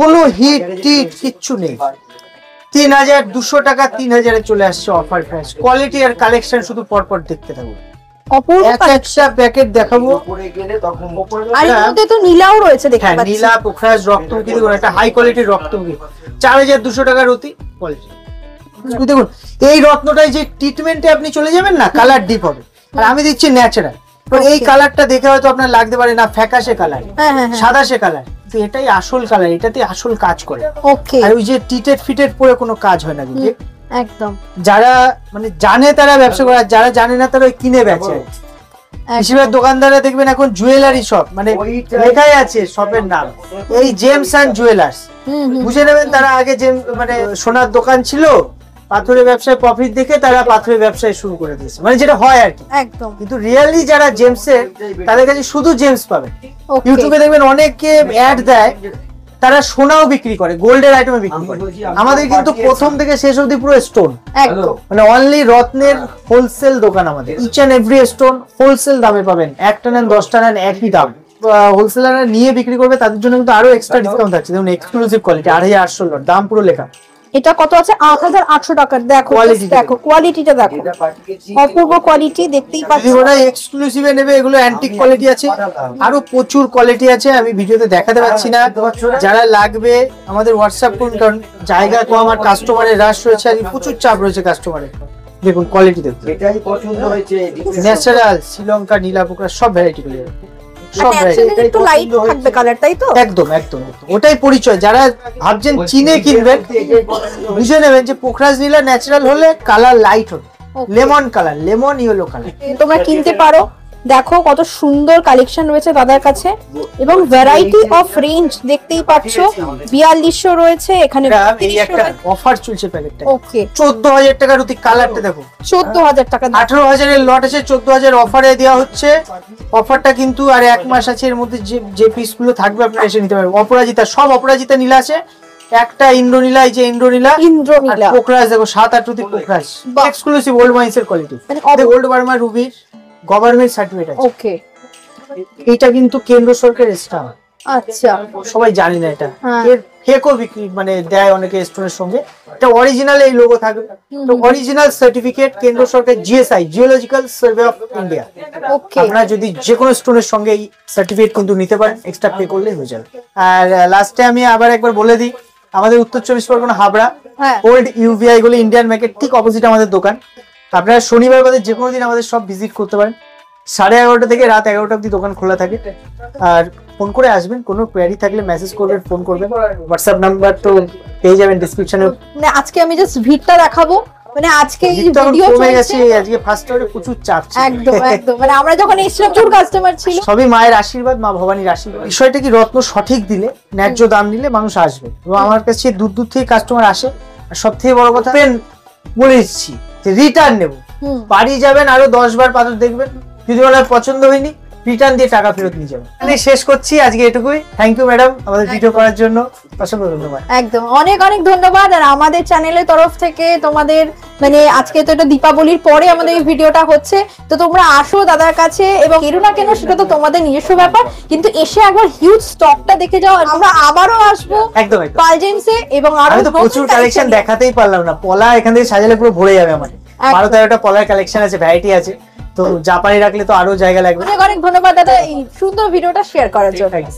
কোনো হিট টিট কিচ্ছু নেই। 3200 টাকা 3000-এ চলে আসছে অফার প্রাইস। কোয়ালিটি আর কালেকশন শুধু পরপর দেখতে থাকুন। একটা প্যাকেট দেখাবো। আর এর মধ্যে তো নীলাও রয়েছে, দেখতে পাচ্ছি। নীলা পোখরাজ রক্তমুখী, দেখুন একটা হাই কোয়ালিটির রক্তমুখী, 4200 টাকার অতি কোয়ালিটি। দেখুন এই রত্নটাই যে ট্রিটমেন্টে আপনি চলে যাবেন না, কালার ডিপ হবে। আর আমি দিচ্ছি ন্যাচারাল। এই কালারটা দেখে হয়তো আপনার লাগতে পারে না ফ্যাকাশে কালার, সাদাশে কালার, তো এটাই আসল কালার, এটাতে আসল কাজ করে। আর ওই যে টিটেড ফিটেড পরে কোনো কাজ হয় না কিন্তু। একদম, যারা মানে জানে তারা ব্যবসা করে, যারা জানে না তারা ওই কিনে বেচে। বেশিরভাগ দোকানদাররা দেখবেন এখন জুয়েলারি শপ, মানে লেখাই আছে শপের নাম, এই জেমস অ্যান্ড জুয়েলার্স, বুঝে নেবেন তারা আগে যে মানে সোনার দোকান ছিল, পাথরের ব্যবসায় প্রফিট দেখে তারা পাথরের ব্যবসায় শুরু করে দিয়েছে, মানে যেটা হয় আর কি। একদম, কিন্তু রিয়েলি যারা জেমসের, তাদের কাছে শুধু জেমস পাবেন। ইউটিউবে দেখবেন অনেকে অ্যাড দেয়, তারা সোনাও বিক্রি করে, গোল্ডের আইটেমে বিক্রি করে। আমাদের কিন্তু প্রথম থেকে শেষ অবধি পুরো স্টোন, মানে অনলি রত্নের হোলসেল দোকান আমাদের। Each and every stone wholesale দামে পাবেন, 1টা নেন 10টা নেন একই দাম। হোলসেলাররা নিয়ে বিক্রি করবে, তাদের জন্য কিন্তু আরো এক্সট্রা ডিসকাউন্ট থাকছে। যেমন এক্সক্লুসিভ কোয়ালিটি 2800 লট, দাম পুরো লেখা। এটা কত আছে? 8800 টাকার। দেখো দেখো কোয়ালিটিটা দেখো, অপূর্ব কোয়ালিটি, দেখতেই পাচ্ছ। ওরা এক্সক্লুসিভে নেবে, এগুলো অ্যান্টিক কোয়ালিটি আছে, আরো প্রচুর কোয়ালিটি আছে, আমি ভিডিওতে দেখাতে পাচ্ছি না। যারা লাগবে আমাদের হোয়াটসঅ্যাপ করুন, কারণ জায়গা কম আর কাস্টমারের রাশ রয়েছে, আর প্রচুর চাপ রয়েছে কাস্টমারের। দেখুন কোয়ালিটি দেখুন, এটাই পছন্দ হয়েছে। ন্যাচারাল শ্রীলঙ্কা নীলা পোকরাজ সব ভ্যারাইটি গুলো, সব একটু লাইট থাকবে কালার, তাই তো? একদম একদম ওটাই পরিচয়। যারা ভাবছেন চিনে কিনবেন, বুঝে নেবেন যে পোখরাজ নীলা ন্যাচারাল হলে কালার লাইট হবে, lemon colour, lemon yellow colour. তোমরা কিনতে পারো। দেখো কত সুন্দর কালেকশন রয়েছে দাদার কাছে, এবং ভ্যারাইটি অফ রেঞ্জ দেখতেই পাচ্ছ। 4200 রয়েছে এখানে, এই একটা অফার চলছে প্যাকেটটা। ওকে, 14000 টাকার অতি কালারটা দেখো, 14000 টাকা। 18000 এর লট আছে, 14000 অফারে দেওয়া হচ্ছে। অফারটা কিন্তু আর 1 মাস আছে, এর মধ্যে যে পিসগুলো থাকবে আপনারা এসে নিতে পারবেন। অপরাজিতা, সব অপরাজিতা নীলা আছে, একটা ইন্দ্রনীলা, এই যে ইন্দ্রনীলা, পোখরাজ দেখো 7-8 অতি পোখরাজ, এক্সক্লুসিভ ওল্ড মাইন্সের কোয়ালিটি, গোল্ড বার্মা রুবির গভর্নমেন্ট সার্টিফিকেট আছে। ওকে, এটা কিন্তু কেন্দ্র সরকারের স্টাম্প। আচ্ছা, সবাই জানি না এটা, এর ফেকও বিক্রি মানে দেয় অনেকে স্টোনের সঙ্গে। এটা অরিজিনাল এই লোগো থাকবে, তো অরিজিনাল সার্টিফিকেট কেন্দ্র সরকার, GSI, geological survey of India. Okay, আপনারা যদি যে কোনো স্টোনের সঙ্গে এই সার্টিফিকেট কিন্তু নিতে পারেন, এক্সট্রা পে করলেই হয়ে যাবে। আর লাস্টে আমি আবার একবার বলে দিই, আমাদের উত্তর 24 পরগনা হাবড়া ওল্ড ইউভিআই গুলো ইন্ডিয়ান মার্কেট ঠিক অপোজিট আমাদের দোকান। আপনারা শনিবার বাদে যে কোনো দিন আমাদের সব ভিজিট করতে পারেন। 11:30 থেকে রাত 11টা অবধি দোকান খোলা থাকে। আর ফোন করে আসবেন, কোনো কোয়ারি থাকলে মেসেজ করবেন, ফোন করবেন। হোয়াটসঅ্যাপ নাম্বার তো পেয়ে যাবেন ডেসক্রিপশনে। মানে আজকে আমি জাস্ট ভিড়টা দেখাবো, মানে আজকে এই ভিডিও কমে গেছে, আজকে ফার্স্ট আওয়ারে প্রচুর চাপ ছিল। একদম একদম, মানে আমরা যখন এসেছিলাম প্রচুর কাস্টমার ছিল। সবই মায়ের আশীর্বাদ, মা ভবানীর আশীর্বাদ। বিষয়টা কি, রত্ন সঠিক দিলে, ন্যায্য দাম দিলে মানুষ আসবে, এবং আমার কাছে দূর দূর থেকে কাস্টমার আসে। আর সবথেকে বড় কথা বলে দিচ্ছি, যে রিটার্ন নেবো, হুম। বাড়ি যাবেন আরো 10 বার পাথর দেখবেন, যদি ওনার পছন্দ হয়নি রিটার্ন দিয়ে টাকা ফেরত নিয়ে যাবেন। মানে শেষ করছি আজকে এটুকুই। থ্যাংক ইউ ম্যাডাম আমাদের ভিডিও করার জন্য, অসংখ্য ধন্যবাদ। একদম অনেক অনেক ধন্যবাদ। আর আমাদের চ্যানেলের তরফ থেকে তোমাদের মানে আজকে তো এটা দীপাবলির পরে আমাদের এই ভিডিওটা হচ্ছে, তো তোমরা আসো দাদার কাছে এবং কেন না কেন সেটা তো তোমাদের নিজস্ব ব্যাপার, কিন্তু এসে একবার হিউজ স্টকটা দেখে যাও। আমরা আবারও আসবো একদম একদম। পাল জেমসে এবং আরো আমি তো প্রচুর কালেকশন দেখাতেই পারলাম না, পলা এখান থেকে সাজালে পুরো ভরে যাবে আমার। 12-13টা পলার কালেকশন আছে, ভ্যারাইটি আছে, তো জাপানি রাখলে তো আরো জায়গা লাগবে। অনেক অনেক ধন্যবাদ দাদা এই সুন্দর ভিডিওটা শেয়ার করার জন্য। Thanks.